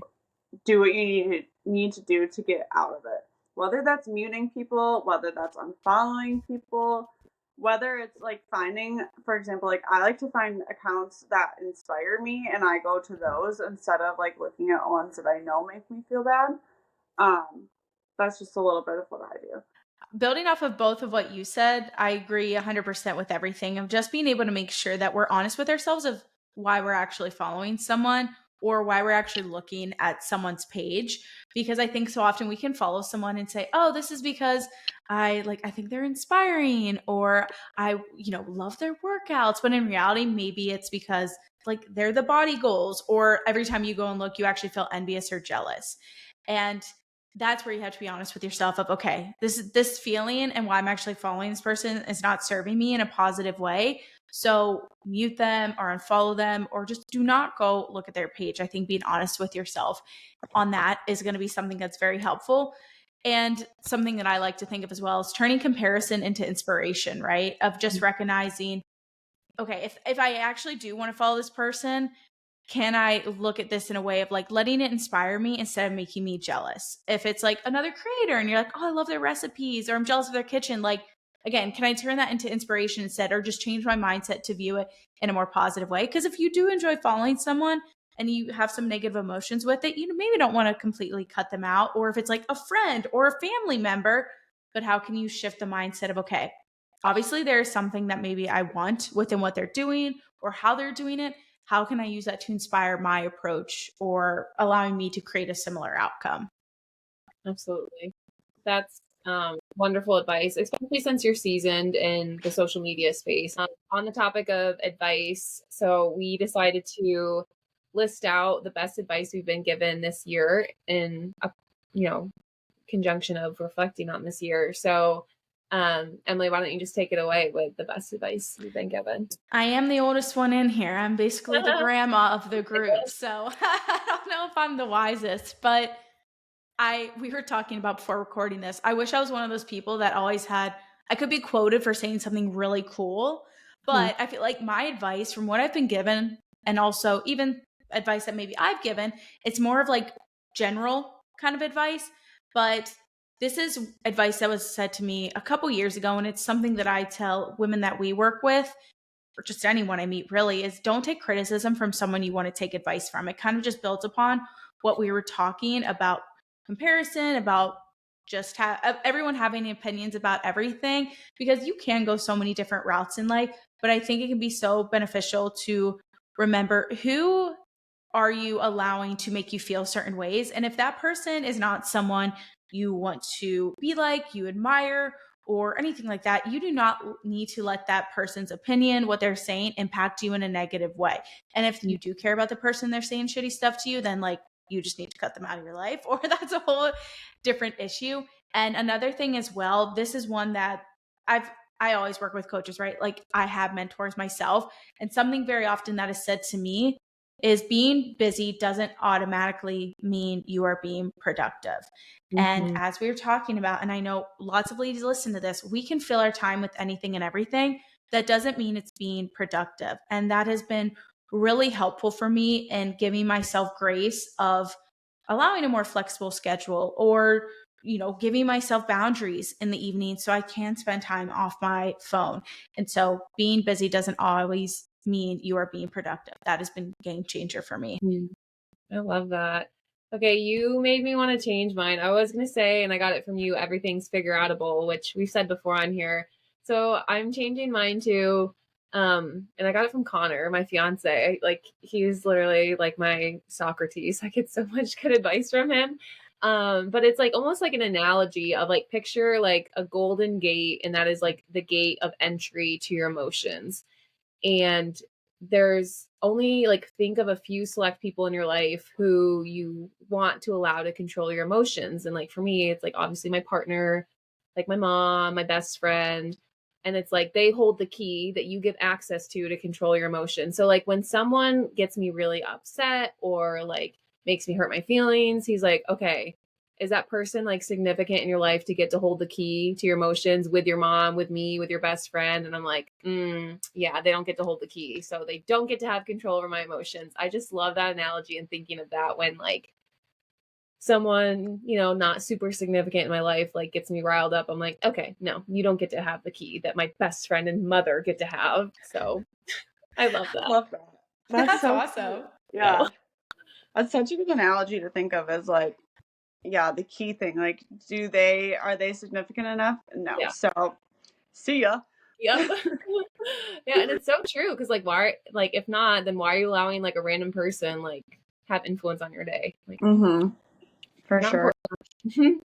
do what you need to do to get out of it. Whether that's muting people, whether that's unfollowing people, whether it's like finding, for example, like I like to find accounts that inspire me and I go to those instead of like looking at ones that I know make me feel bad. Um, that's just a little bit of what I do. Building off of both of what you said, I agree 100% with everything of just being able to make sure that we're honest with ourselves of why we're actually following someone or why we're actually looking at someone's page. Because I think so often we can follow someone and say, oh, this is because I think they're inspiring, or I, love their workouts. But in reality, maybe it's because like they're the body goals, or every time you go and look, you actually feel envious or jealous. And that's where you have to be honest with yourself of, okay, this feeling and why I'm actually following this person is not serving me in a positive way. So mute them or unfollow them, or just do not go look at their page. I think being honest with yourself on that is going to be something that's very helpful. And something that I like to think of as well is turning comparison into inspiration, right? Of just recognizing, okay, if I actually do want to follow this person, can I look at this in a way of like letting it inspire me instead of making me jealous? If it's like another creator and you're like, oh, I love their recipes, or I'm jealous of their kitchen, like, again, can I turn that into inspiration instead, or just change my mindset to view it in a more positive way? Because if you do enjoy following someone and you have some negative emotions with it, you maybe don't want to completely cut them out. Or if it's like a friend or a family member, but how can you shift the mindset of, okay, obviously there's something that maybe I want within what they're doing or how they're doing it. How can I use that to inspire my approach or allowing me to create a similar outcome? Absolutely. That's wonderful advice, especially since you're seasoned in the social media space. On the topic of advice, so we decided to list out the best advice we've been given this year in a, conjunction of reflecting on this year. So Emily, why don't you just take it away with the best advice you've been given? I am the oldest one in here. I'm basically the grandma of the group. So I don't know if I'm the wisest, but we were talking about before recording this. I wish I was one of those people that always had, I could be quoted for saying something really cool, but I feel like my advice from what I've been given, and also even advice that maybe I've given, it's more of like general kind of advice. But this is advice that was said to me a couple years ago, and it's something that I tell women that we work with, or just anyone I meet really, is don't take criticism from someone you want to take advice from. It kind of just builds upon what we were talking about, comparison, about just everyone having opinions about everything, because you can go so many different routes in life. But I think it can be so beneficial to remember, who are you allowing to make you feel certain ways? And if that person is not someone you want to be like, you admire, or anything like that, you do not need to let that person's opinion, what they're saying, impact you in a negative way. And if you do care about the person, they're saying shitty stuff to you, then like you just need to cut them out of your life, or that's a whole different issue. And another thing as well, this is one that I always work with coaches, right? Like I have mentors myself, and something very often that is said to me is being busy doesn't automatically mean you are being productive. And as we were talking about, and I know lots of ladies listen to this, we can fill our time with anything and everything. That doesn't mean it's being productive. And that has been really helpful for me in giving myself grace of allowing a more flexible schedule, or giving myself boundaries in the evening so I can spend time off my phone. And so being busy doesn't always mean you are being productive. That has been a game changer for me. I love that. Okay, you made me want to change mine. I was going to say, and I got it from you, everything's figure outable, which we've said before on here. So I'm changing mine to, and I got it from Connor, my fiance. Like, he's literally like my Socrates. I get so much good advice from him. But it's like almost like an analogy of like, picture like a golden gate, and that is like the gate of entry to your emotions. And there's only like, think of a few select people in your life who you want to allow to control your emotions. And like for me, it's like obviously my partner, like my mom, my best friend. And it's like they hold the key that you give access to control your emotions. So like when someone gets me really upset or like makes me hurt my feelings, he's like, okay, is that person like significant in your life to get to hold the key to your emotions with your mom, with me, with your best friend? And I'm like, yeah, they don't get to hold the key. So they don't get to have control over my emotions. I just love that analogy and thinking of that when like someone, you know, not super significant in my life, like gets me riled up. I'm like, okay, no, you don't get to have the key that my best friend and mother get to have. So I love that. Love that. That's so awesome. cute. Yeah. That's such a good analogy to think of as like, yeah, the key thing. Like, are they significant enough? No. Yeah. So see ya. Yep. Yeah, and it's so true because like why, like if not, then why are you allowing like a random person like have influence on your day? Like For not sure. important.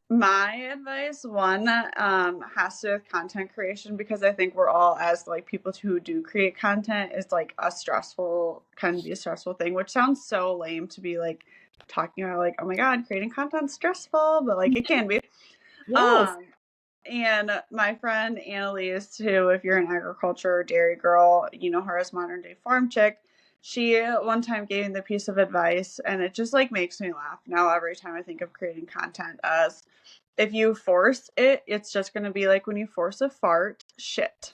My advice, one, has to do with content creation, because I think we're all, as like people who do create content, is like can be a stressful thing, which sounds so lame to be like talking about like, oh my God, creating content's stressful, but like it can be. Yes. And my friend Annalise, who, if you're an agriculture or dairy girl, you know her as modern day farm chick. She one time gave me the piece of advice, and it just like makes me laugh now every time I think of creating content, as if you force it, it's just going to be like when you force a fart, shit.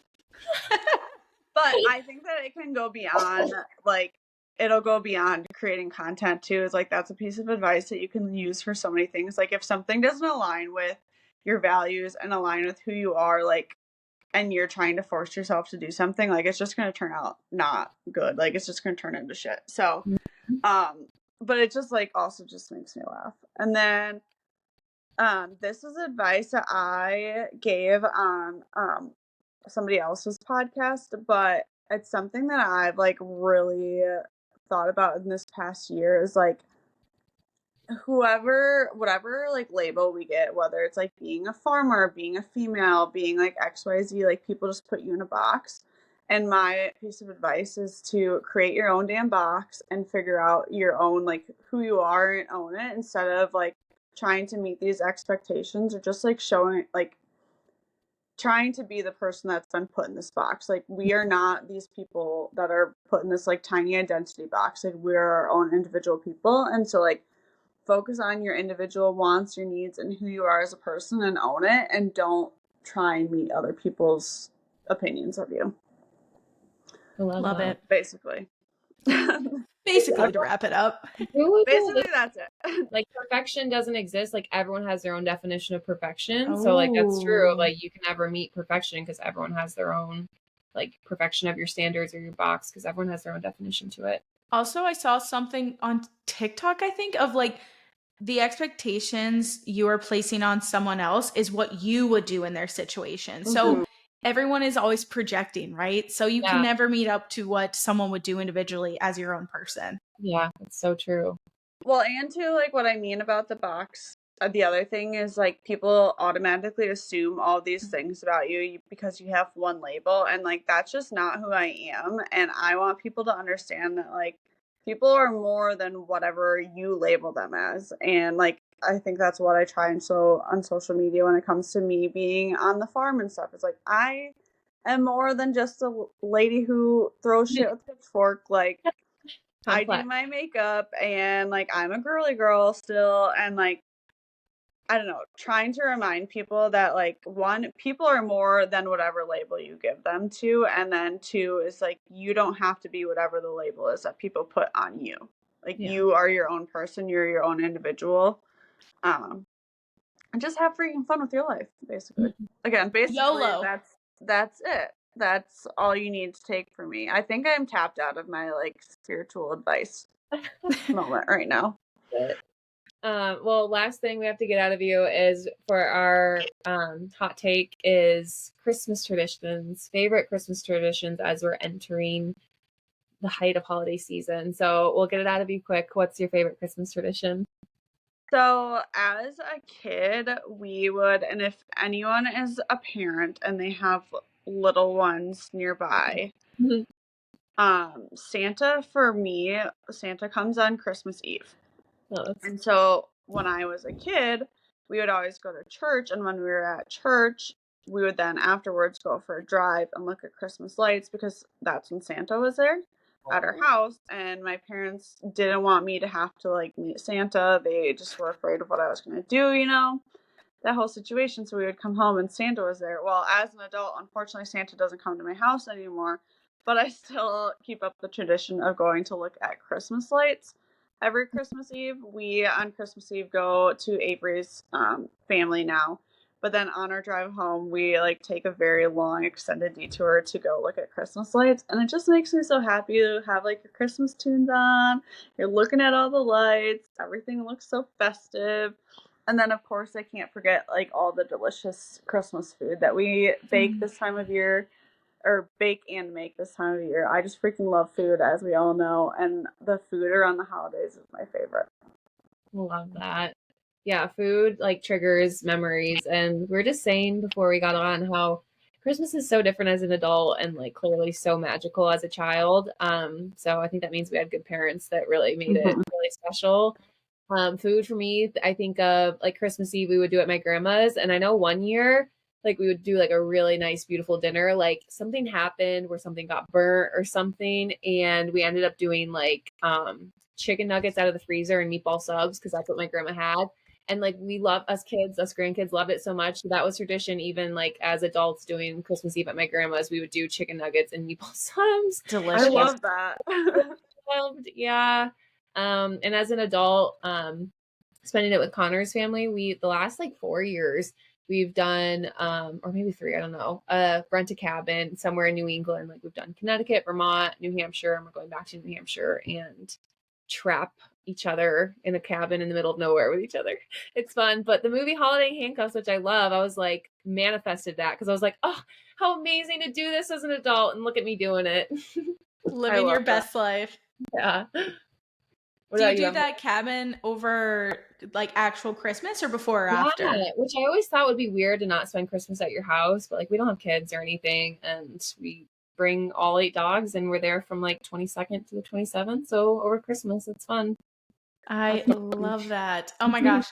But I think that it can go beyond, like, it'll go beyond creating content too. Is like, that's a piece of advice that you can use for so many things. Like, if something doesn't align with your values and align with who you are, like, and you're trying to force yourself to do something, like, it's just going to turn out not good. Like, it's just going to turn into shit. So, but it just like also just makes me laugh. And then this is advice that I gave on somebody else's podcast, but it's something that I've like really thought about in this past year. Is like, whatever like label we get, whether it's like being a farmer, being a female, being like XYZ, like people just put you in a box. And my piece of advice is to create your own damn box and figure out your own, like, who you are and own it, instead of like trying to meet these expectations, or just like showing, like, trying to be the person that's been put in this box. Like, we are not these people that are put in this like tiny identity box. Like, we're our own individual people. And so like, focus on your individual wants, your needs, and who you are as a person, and own it, and don't try and meet other people's opinions of you. I Love that. it. Basically. Basically, to wrap it up. Basically, that's it. Like, perfection doesn't exist. Like, everyone has their own definition of perfection. So like, that's true. Like, you can never meet perfection because everyone has their own like perfection of your standards or your box, because everyone has their own definition to it. Also, I saw something on TikTok, I think, of like the expectations you are placing on someone else is what you would do in their situation. So everyone is always projecting, right? So you can never meet up to what someone would do individually as your own person. Yeah, it's so true. Well, and to like what I mean about the box, the other thing is like, people automatically assume all these things about you because you have one label, and like, that's just not who I am. And I want people to understand that like, people are more than whatever you label them as. And like, I think that's what I try and show on social media when it comes to me being on the farm and stuff. It's like, I am more than just a lady who throws shit with a pitchfork. Like, I do my makeup, and like, I'm a girly girl still. And like, I don't know, trying to remind people that like, one, people are more than whatever label you give them to. And then two is like, you don't have to be whatever the label is that people put on you. Like, you are your own person, you're your own individual. And just have freaking fun with your life, basically. Again, basically, YOLO. that's it. That's all you need to take from me. I think I'm tapped out of my like spiritual advice moment right now. Well, last thing we have to get out of you is for our hot take is Christmas traditions, favorite Christmas traditions as we're entering the height of holiday season. So we'll get it out of you quick. What's your favorite Christmas tradition? So as a kid, we would, and if anyone is a parent and they have little ones nearby, Santa for me, Santa comes on Christmas Eve. Oh, that's And so when I was a kid, we would always go to church, and when we were at church, we would then afterwards go for a drive and look at Christmas lights because that's when Santa was there at our house. And my parents didn't want me to have to like meet Santa. They just were afraid of what I was going to do, that whole situation. So we would come home and Santa was there. Well, as an adult, unfortunately, Santa doesn't come to my house anymore, but I still keep up the tradition of going to look at Christmas lights every Christmas Eve. We on Christmas Eve go to Avery's family now, but then on our drive home, we like take a very long extended detour to go look at Christmas lights, and it just makes me so happy to have like your Christmas tunes on. You're looking at all the lights, everything looks so festive. And then, of course, I can't forget like all the delicious Christmas food that we bake this time of year, or bake and make this time of year. I just freaking love food, as we all know, and the food around the holidays is my favorite. love that. Yeah, food like triggers memories. And we were just saying before we got on how Christmas is so different as an adult and like clearly so magical as a child. So I think that means we had good parents that really made it really special. Food for me, I think of like Christmas Eve, we would do at my grandma's. And I know one year, like we would do like a really nice, beautiful dinner. Like something happened where something got burnt or something. And we ended up doing like chicken nuggets out of the freezer and meatball subs because that's what my grandma had. And like we love us kids, us grandkids loved it so much. So that was tradition, even like as adults doing Christmas Eve at my grandma's, we would do chicken nuggets and meatball subs. Delicious. I love that. Loved, yeah. And as an adult, spending it with Connor's family, the last like 4 years we've done, or maybe 3, I don't know, rent a cabin somewhere in New England. Like we've done Connecticut, Vermont, New Hampshire, and we're going back to New Hampshire and trap each other in a cabin in the middle of nowhere with each other. It's fun. But the movie Holiday Handcuffs, which I love, I was like manifested that because I was like, oh, how amazing to do this as an adult, and look at me doing it. Living your best life. Yeah. Do you do that cabin over like actual Christmas or before or after? Which I always thought would be weird to not spend Christmas at your house, but like we don't have kids or anything, and we bring all 8 dogs, and we're there from like 22nd to the 27th. So over Christmas, it's fun. I love that. Oh my gosh,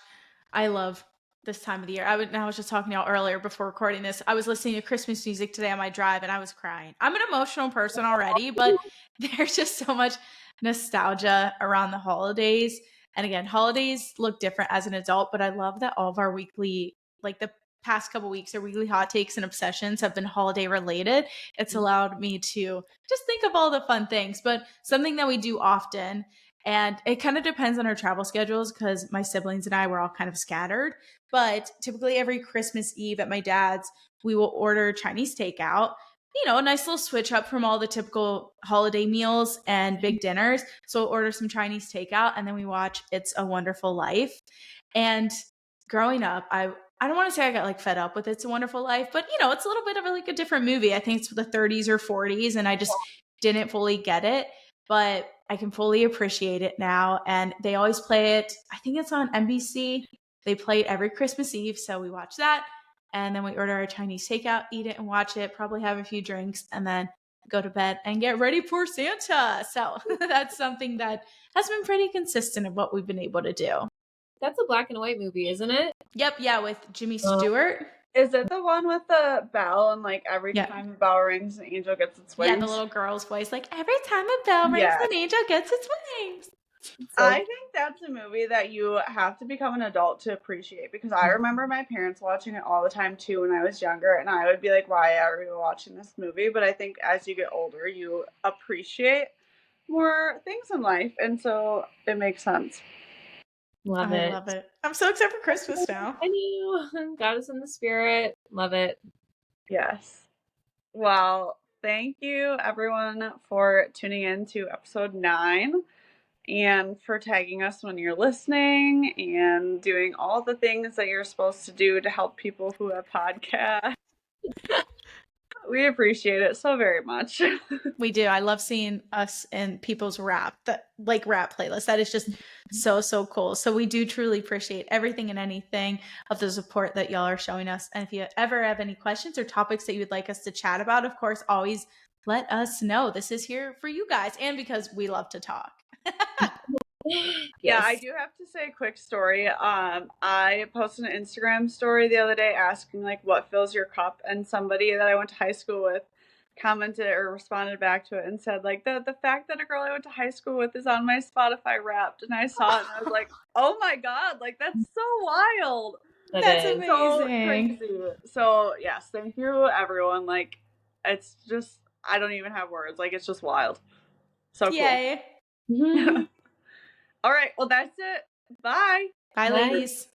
I love this time of the year. I was just talking to y'all earlier before recording this. I was listening to Christmas music today on my drive, and I was crying. I'm an emotional person already, but there's just so much nostalgia around the holidays. And again, holidays look different as an adult, but I love that all of our weekly, like the past couple weeks, our weekly hot takes and obsessions have been holiday related. It's allowed me to just think of all the fun things, but something that we do often, and it kind of depends on our travel schedules because my siblings and I were all kind of scattered, but typically every Christmas Eve at my dad's, we will order Chinese takeout, a nice little switch up from all the typical holiday meals and big dinners. So we'll order some Chinese takeout and then we watch It's a Wonderful Life. And growing up, I don't want to say I got like fed up with It's a Wonderful Life, but it's a little bit of like a different movie. I think it's the 30s or 40s and I just didn't fully get it, but I can fully appreciate it now. And they always play it. I think it's on NBC. They play it every Christmas Eve. So we watch that. And then we order our Chinese takeout, eat it and watch it, probably have a few drinks, and then go to bed and get ready for Santa. So that's something that has been pretty consistent of what we've been able to do. That's a black and white movie, isn't it? Yep. Yeah. With Jimmy Stewart. Is it the one with the bell and like every time the bell rings, an angel gets its wings? Yeah, the little girl's voice, like every time a bell rings, an angel gets its wings. I think that's a movie that you have to become an adult to appreciate because I remember my parents watching it all the time too when I was younger, and I would be like, why are we watching this movie? But I think as you get older, you appreciate more things in life, and so it makes sense. Love it. Love it. I'm so excited for Christmas now. I know. Got us in the spirit. Love it. Yes. Well, thank you everyone for tuning in to episode 9. And for tagging us when you're listening and doing all the things that you're supposed to do to help people who have podcasts. We appreciate it so very much. We do. I love seeing us in people's rap playlists. That is just so cool. So we do truly appreciate everything and anything of the support that y'all are showing us. And if you ever have any questions or topics that you would like us to chat about, of course, always let us know. This is here for you guys and because we love to talk. Yeah, I Yes. do have to say a quick story. I posted an Instagram story the other day asking like what fills your cup, and somebody that I went to high school with commented or responded back to it and said like the fact that a girl I went to high school with is on my Spotify Wrapped, and I saw it and I was like, oh my god, like that's so wild, That That's is. so amazing. crazy. So yes, thank you everyone. Like it's just I don't even have words. Like it's just wild. So cool. Yay. Mhm. All right, well that's it. Bye. Bye, Bye. ladies.